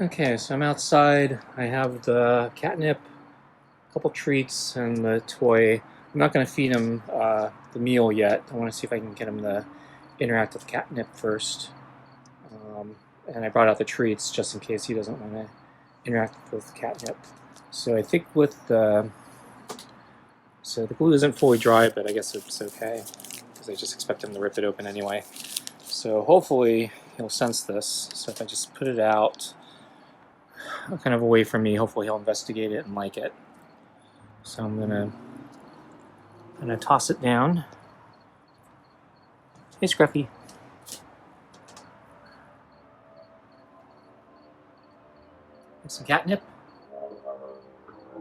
Okay, so I'm outside. I have the catnip, a couple treats, and the toy. I'm not going to feed him the meal yet. I want to see if I can get him to interact with catnip first. And I brought out the treats just in case he doesn't want to interact with catnip. So I think with the... So the glue isn't fully dry, but I guess it's okay, because I just expect him to rip it open anyway. So hopefully he'll sense this. So if I just put it out kind of away from me, hopefully he'll investigate it and like it. So I'm gonna toss it down. Hey, Scruffy. Get some catnip.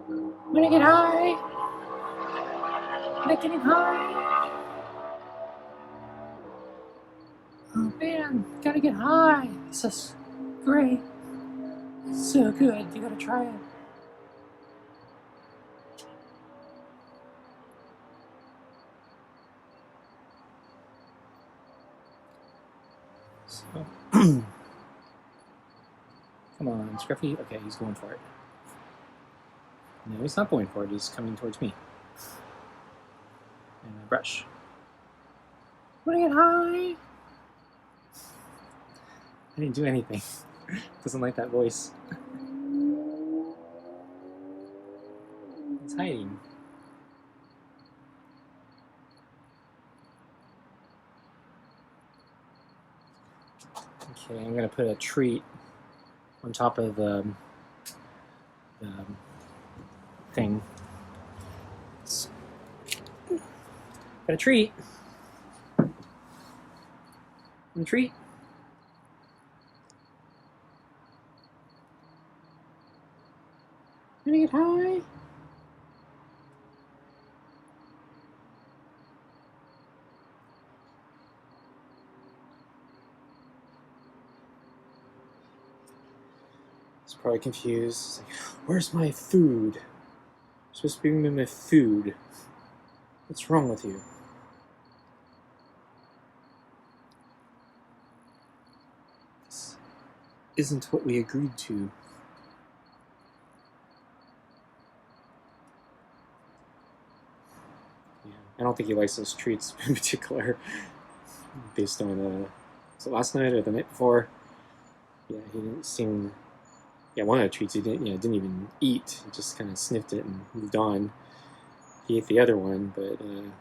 I'm gonna get high. I'm getting high. Oh man, gotta get high. This is great. It's so good. You gotta try it. So, come on, Scruffy. Okay, he's going for it. No, he's not going for it. He's coming towards me. And I brush. Wanna get high? I didn't do anything. Doesn't like that voice. It's hiding. Okay, I'm gonna put a treat on top of the thing. Got a treat. A treat. Gonna get high. He's probably confused. He's like, where's my food? You're supposed to bring me my food. What's wrong with you? This isn't what we agreed to. Yeah, I don't think he likes those treats in particular. Based on, was it last night or the night before? Yeah, he didn't seem... Yeah, one of the treats he didn't even eat. He just kind of sniffed it and moved on. He ate the other one, but they're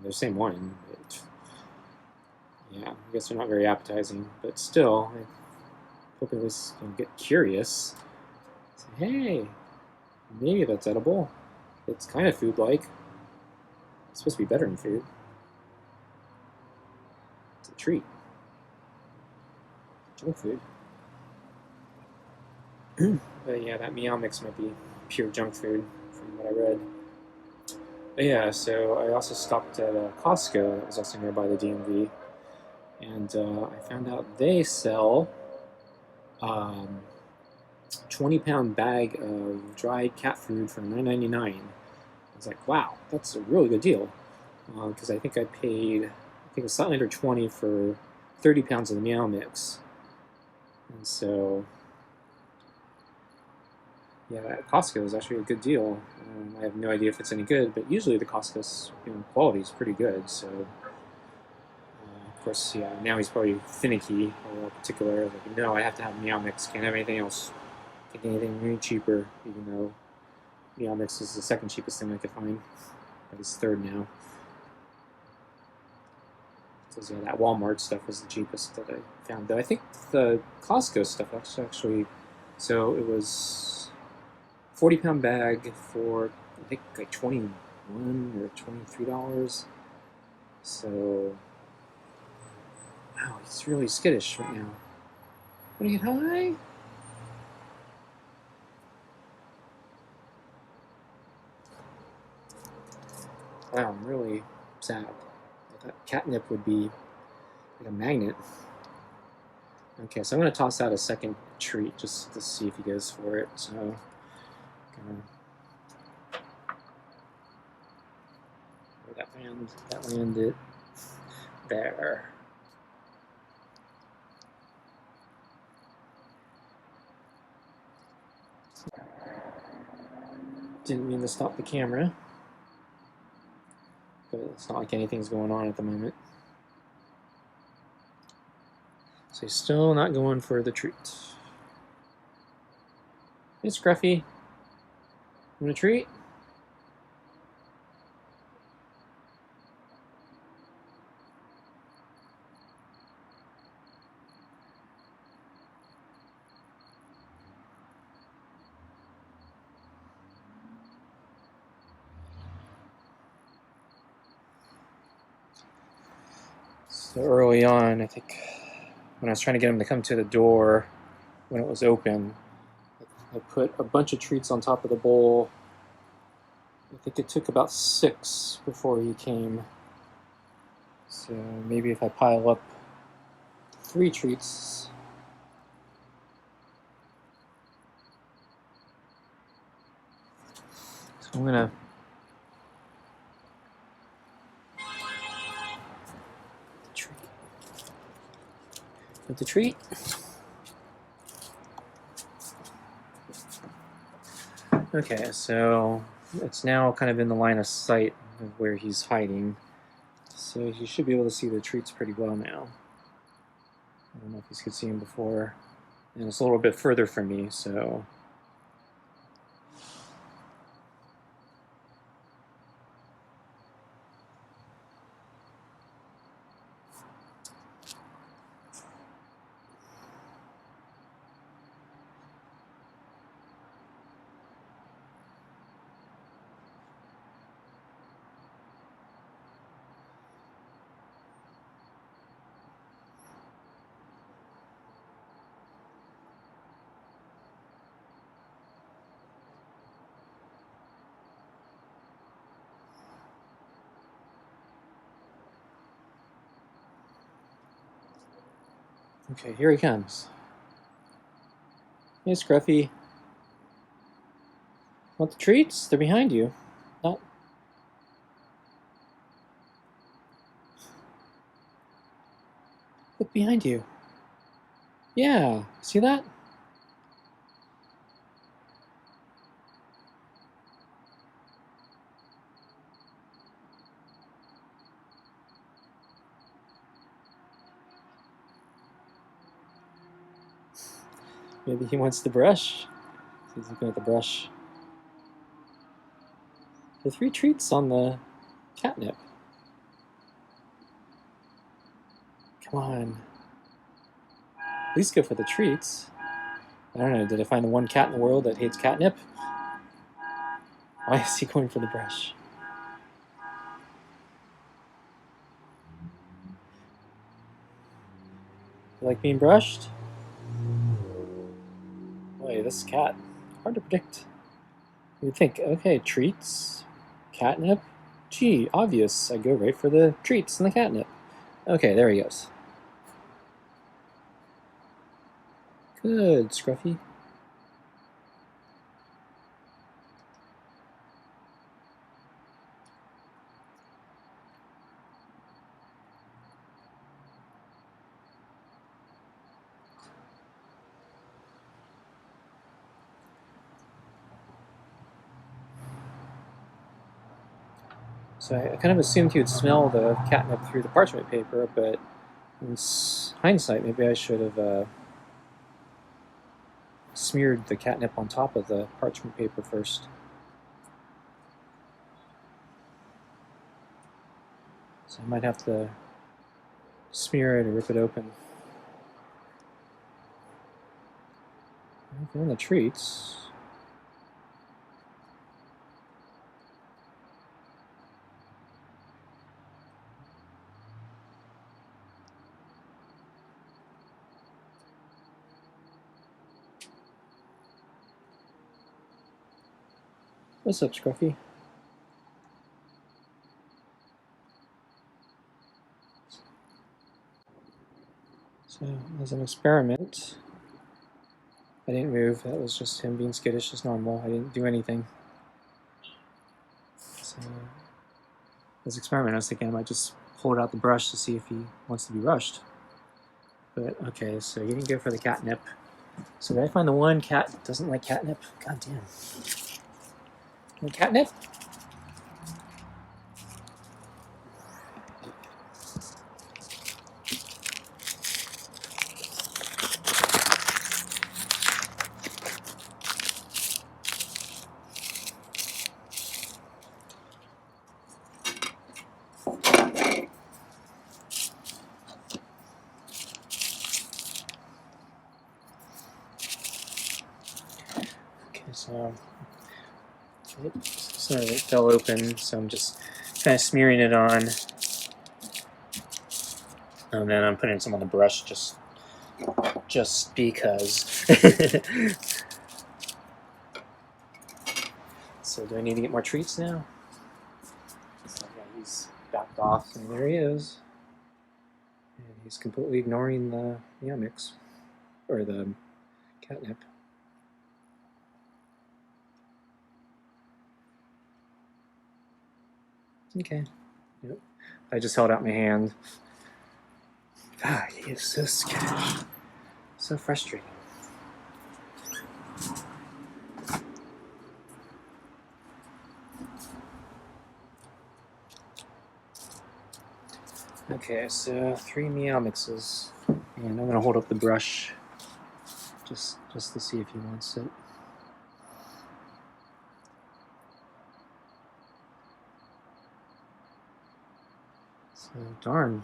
the same one. But yeah, I guess they're not very appetizing. But still, I hope at least get curious. Say, hey, maybe that's edible. It's kind of food-like. It's supposed to be better than food. It's a treat. Junk food. But yeah, that meow mix might be pure junk food from what I read. But yeah, so I also stopped at Costco that was also nearby the DMV, and I found out they sell 20-pound bag of dried cat food for $9.99. I was like, wow, that's a really good deal, because I think it was slightly under 20 for 30 pounds of the meow mix, and so. Yeah, at Costco is actually a good deal. I have no idea if it's any good, but usually the Costco's quality is pretty good. So, of course, yeah, now he's probably finicky or particular. Like, no, I have to have Meow Mix. Can't have anything else. Take anything really cheaper, even though Meow Mix is the second cheapest thing I could find. But it's third now. So yeah, that Walmart stuff was the cheapest that I found. Though I think the Costco stuff actually, so it was 40-pound bag for I think like $21 or $23. So wow, he's really skittish right now. Wanna get high? Wow, I'm really sad. I thought catnip would be like a magnet. Okay, so I'm gonna toss out a second treat just to see if he goes for it. So. Where that landed there. Didn't mean to stop the camera, but it's not like anything's going on at the moment. So he's still not going for the treat. Hey, Scruffy. Want a treat? So early on, I think, when I was trying to get him to come to the door when it was open, I put a bunch of treats on top of the bowl. I think it took about 6 before he came. So maybe if I pile up 3 treats. So I'm gonna with the treat. Okay, so it's now kind of in the line of sight of where he's hiding. So he should be able to see the treats pretty well now. I don't know if you could see him before. And it's a little bit further from me, so... Okay, here he comes. Hey, Scruffy. Want the treats? They're behind you. Not... Look behind you. Yeah, see that? Maybe he wants the brush. He's looking at the brush. The 3 treats on the catnip. Come on. At least go for the treats. I don't know, did I find the one cat in the world that hates catnip? Why is he going for the brush? You like being brushed? Boy, this cat, hard to predict. You'd think, okay, treats, catnip. Gee, obvious. I go right for the treats and the catnip. Okay, there he goes. Good, Scruffy. So I kind of assumed he would smell the catnip through the parchment paper, but in hindsight, maybe I should have smeared the catnip on top of the parchment paper first. So I might have to smear it or rip it open. And the treats. What's up, Scruffy? So, as an experiment, I didn't move. That was just him being skittish as normal. I didn't do anything. So, as an experiment, I was thinking I might just pull out the brush to see if he wants to be rushed. But, okay, so he didn't go for the catnip. So did I find the one cat that doesn't like catnip? God damn. Want catnip? Okay, so it sort of fell open, so I'm just kind of smearing it on. And then I'm putting some on the brush just because. So do I need to get more treats now? So yeah, he's backed off, and there he is. And he's completely ignoring the mix, or the catnip. Okay. Yep. I just held out my hand. Ah, he is so skittish. So frustrating. Okay, so 3 meow mixes. And I'm gonna hold up the brush just to see if he wants it. So darn.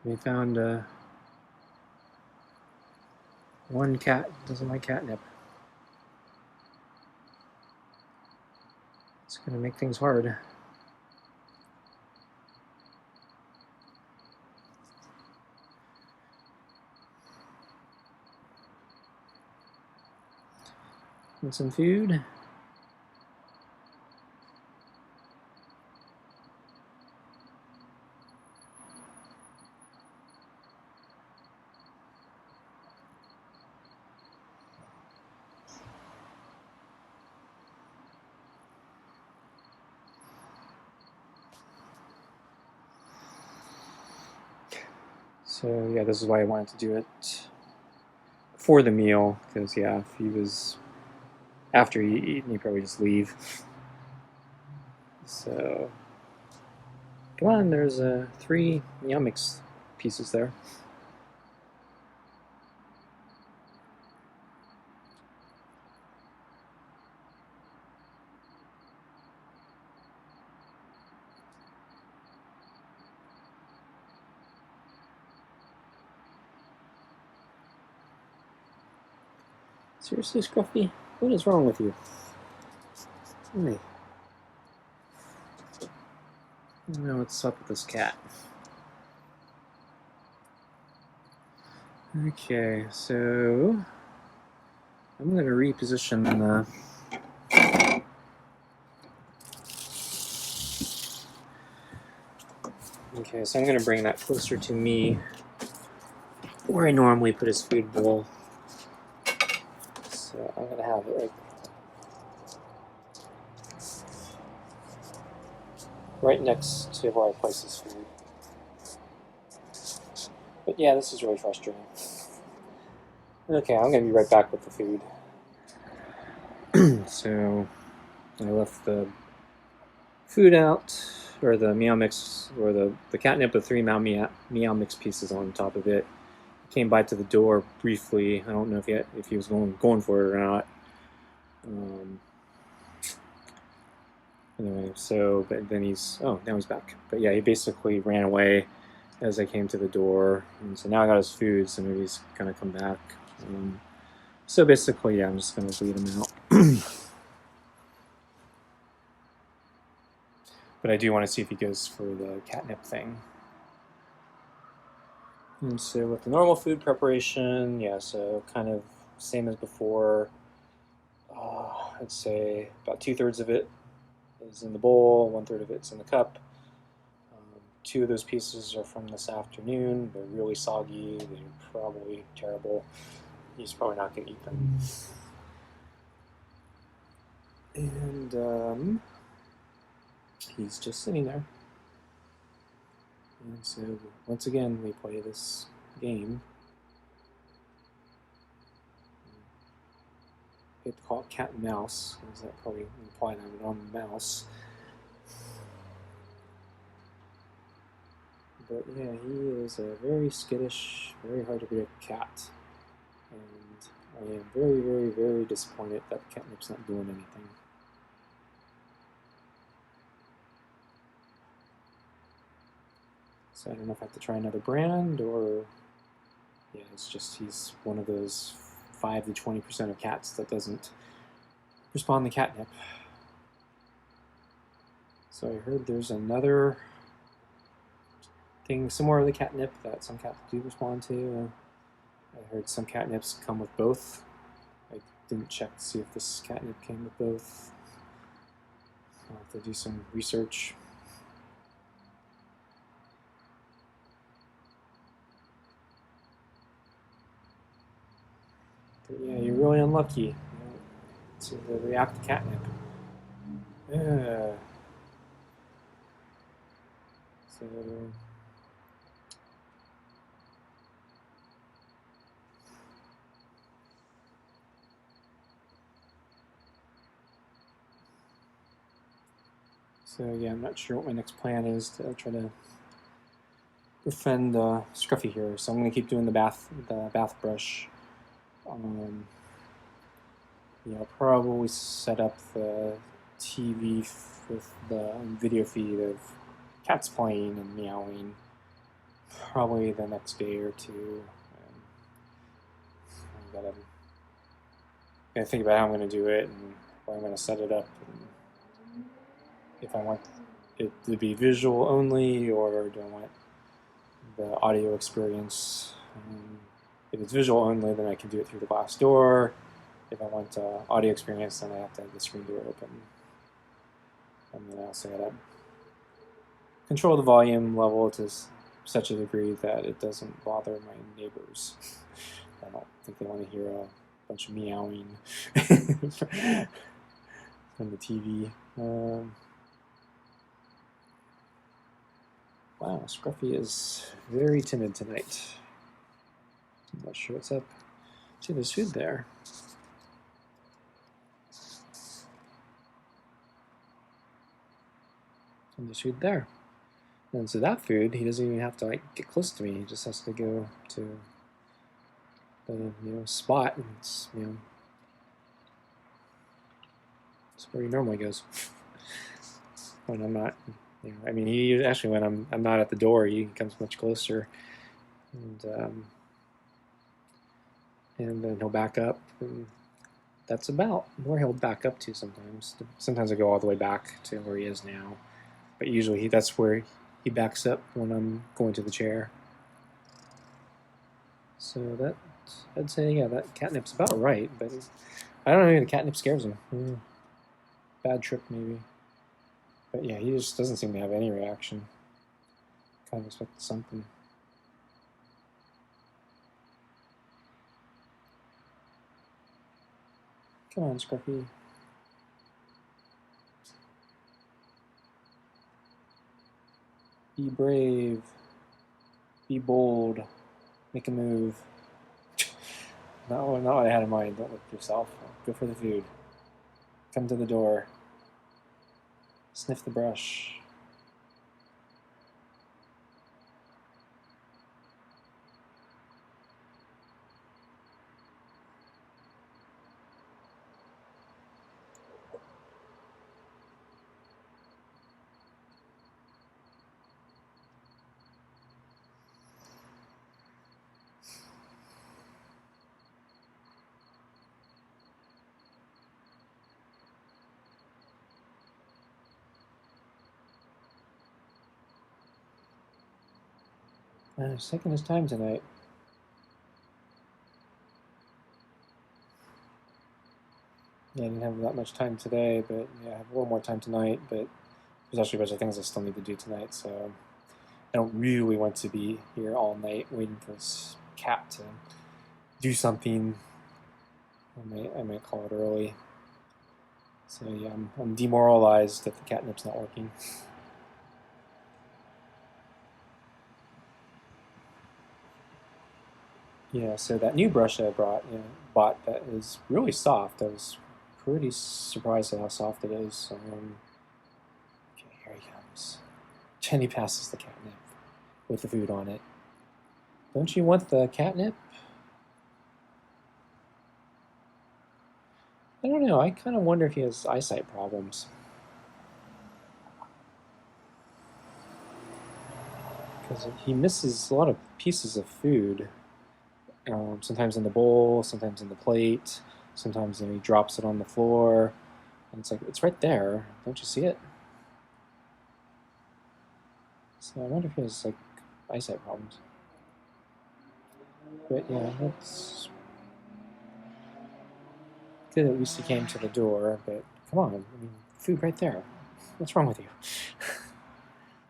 We found one cat doesn't like catnip. It's gonna make things hard. Want some food? So yeah, this is why I wanted to do it for the meal, because yeah, if he was after he eat, he'd probably just leave. So come on, there's 3 meow mix pieces there. Seriously, Scruffy? What is wrong with you? Hey. I don't know what's up with this cat. Okay, so I'm going to reposition the Okay, so I'm going to bring that closer to me where I normally put his food bowl. So I'm going to have it right next to where I place his food. But yeah, this is really frustrating. Okay, I'm going to be right back with the food. So I left the food out, or the meow mix, or the catnip with 3 meow mix pieces on top of it. Came by to the door briefly. I don't know if he was going for it or not. Anyway, so but then now he's back. But yeah, he basically ran away as I came to the door, and so now I got his food. So maybe he's gonna come back. So basically, yeah, I'm just gonna lead him out. But I do want to see if he goes for the catnip thing. And so with the normal food preparation, yeah, so kind of same as before. I'd say about 2/3 of it is in the bowl, 1/3 of it's in the cup. 2 of those pieces are from this afternoon. They're really soggy. They're probably terrible. He's probably not going to eat them. And he's just sitting there. And so once again, we play this game. hate to call it cat and mouse, because that probably implied I'm on the mouse. But yeah, he is a very skittish, very hard to predict cat. And I am very, very, very disappointed that Catnip's not doing anything. So I don't know if I have to try another brand, or yeah, it's just he's one of those 5 to 20% of cats that doesn't respond to catnip. So I heard there's another thing similar to the catnip that some cats do respond to. I heard some catnips come with both. I didn't check to see if this catnip came with both. I'll have to do some research. But yeah, you're really unlucky to react to catnip. So yeah, I'm not sure what my next plan is to try to befriend Scruffy here. So I'm going to keep doing the bath brush. Yeah, I'll probably set up the TV with the video feed of cats playing and meowing probably the next day or two. I gotta think about how I'm going to do it and where I'm going to set it up. And if I want it to be visual only, or do I want the audio experience? If it's visual only, then I can do it through the glass door. If I want audio experience, then I have to have the screen door open. And then I also gotta control the volume level to such a degree that it doesn't bother my neighbors. I don't think they want to hear a bunch of meowing from the TV. Wow, Scruffy is very timid tonight. I'm not sure what's up. See, there's food there. And there's food there. And so that food, he doesn't even have to like get close to me. He just has to go to the spot, and it's it's where he normally goes when I'm not. I mean, he actually when I'm not at the door, he comes much closer, and then he'll back up, and that's about where he'll back up to sometimes. Sometimes I go all the way back to where he is now, but usually that's where he backs up when I'm going to the chair. So that, I'd say, yeah, that catnip's about right, but I don't know if the catnip scares him. Bad trip, maybe. But yeah, he just doesn't seem to have any reaction. Kind of expected something. Come on, Scruffy. Be brave. Be bold. Make a move. Not what I had in mind. Don't look at yourself. Go for the food. Come to the door. Sniff the brush. He's taking his time tonight. Yeah, I didn't have that much time today, but yeah, I have a little more time tonight, but there's actually a bunch of things I still need to do tonight, so I don't really want to be here all night waiting for this cat to do something. I might call it early. So yeah, I'm demoralized that the catnip's not working. Yeah, so that new brush I bought that is really soft. I was pretty surprised at how soft it is. Okay, here he comes. Jenny passes the catnip with the food on it. Don't you want the catnip? I don't know. I kind of wonder if he has eyesight problems. Because he misses a lot of pieces of food. Sometimes in the bowl, sometimes in the plate, sometimes he drops it on the floor. And it's like, it's right there. Don't you see it? So I wonder if he has like eyesight problems. But yeah, that's good. At least he came to the door. But come on, I mean, food right there. What's wrong with you?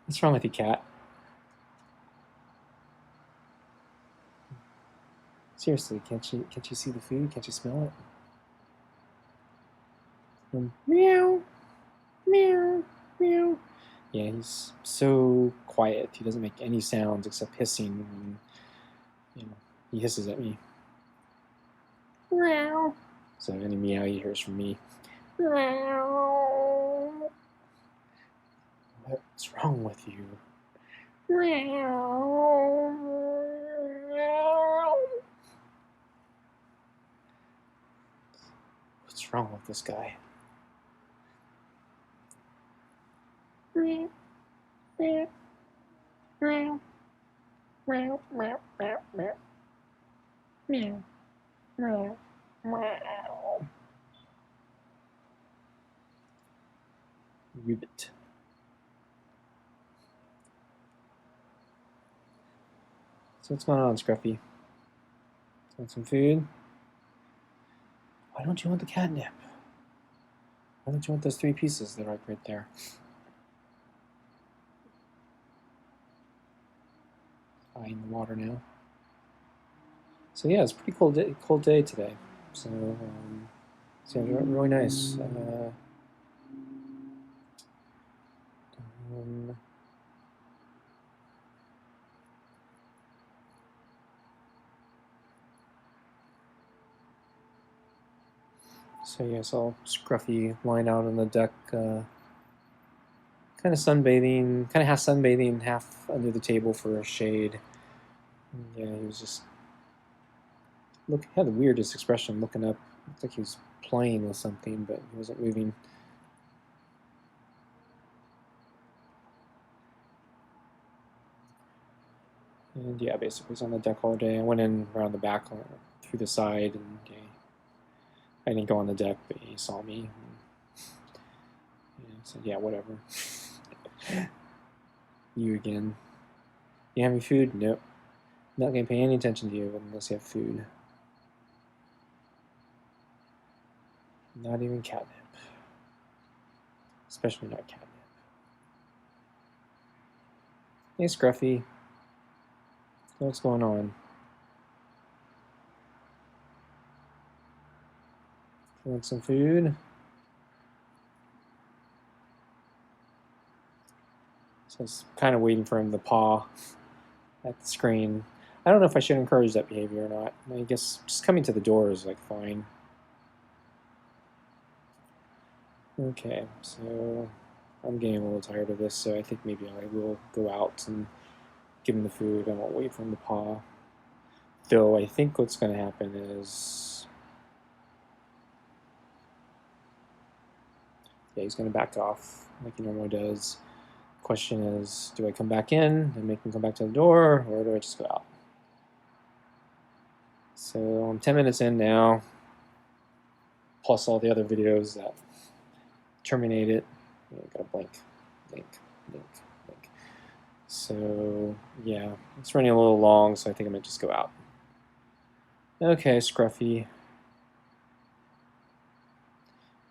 What's wrong with you, cat? Seriously, can't you see the food? Can't you smell it? Meow, meow, meow. Yeah, he's so quiet. He doesn't make any sounds except hissing. And, he hisses at me. Meow. So any meow he hears from me. Meow. What's wrong with you? Meow. What's wrong with this guy? Meow. Meow. Meow. Meow. Meow. Meow. Meow. Meow. Meow. Meow. Ribbit. So what's going on, Scruffy? Want some food? Why don't you want the catnip? Why don't you want those 3 pieces that are right there? In the water now. So yeah, it's a pretty cold day today. So yeah, really nice. So yeah, I saw Scruffy lying out on the deck, kind of sunbathing, kind of half sunbathing, half under the table for a shade. And yeah, he was just had the weirdest expression, looking up. Looked like he was playing with something, but he wasn't moving. And yeah, basically he's on the deck all day. I went in around the back, through the side, and yeah, I didn't go on the deck, but he saw me. And said, yeah, whatever. You again. You have any food? Nope. Not going to pay any attention to you unless you have food. Not even catnip. Especially not catnip. Hey, Scruffy. What's going on? Want some food? So I was kind of waiting for him to paw at the screen. I don't know if I should encourage that behavior or not. I guess just coming to the door is like fine. Okay, so I'm getting a little tired of this, so I think maybe I will go out and give him the food. I won't wait for him to paw. Though I think what's going to happen is, yeah, he's going to back off like he normally does. Question is, do I come back in and make him come back to the door, or do I just go out? So I'm 10 minutes in now, plus all the other videos that terminate it. Gotta blink, blink, blink, blink. So yeah, it's running a little long, so I think I might just go out. Okay, Scruffy.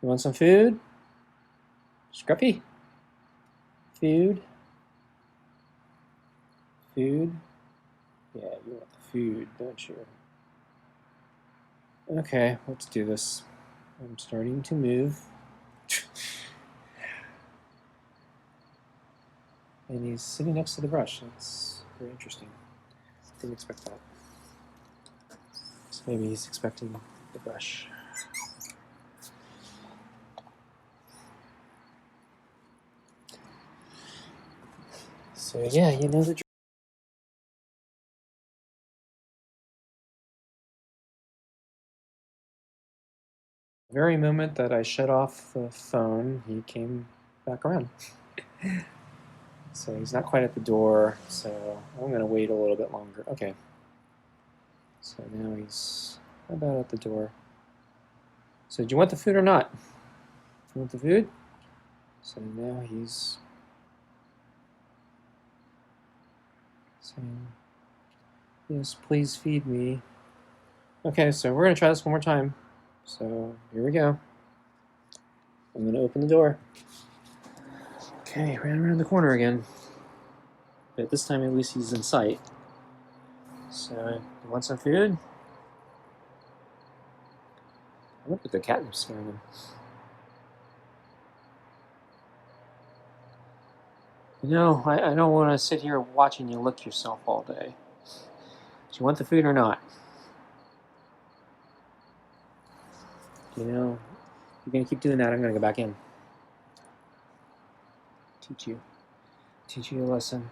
You want some food? Scruffy? Food? Food? Yeah, you want the food, don't you? Okay, let's do this. I'm starting to move. And he's sitting next to the brush. That's very interesting. Didn't expect that. Maybe he's expecting the brush. So yeah, you know the drill. The very moment that I shut off the phone, he came back around. So he's not quite at the door, so I'm going to wait a little bit longer. Okay. So now he's about at the door. So do you want the food or not? You want the food? So now he's saying, yes, please feed me. Okay, so we're going to try this one more time. So here we go. I'm going to open the door. Okay, ran around the corner again. But this time at least he's in sight. So, you want some food? I wonder if the catnip's scaring him. You know, I don't want to sit here watching you lick yourself all day. Do you want the food or not? You know, you're going to keep doing that, I'm going to go back in. Teach you a lesson.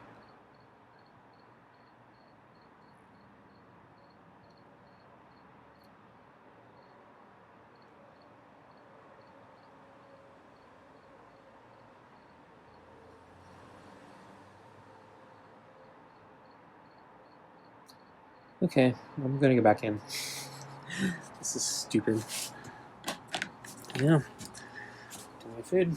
Okay, I'm going to go back in. This is stupid. Yeah. Do my food.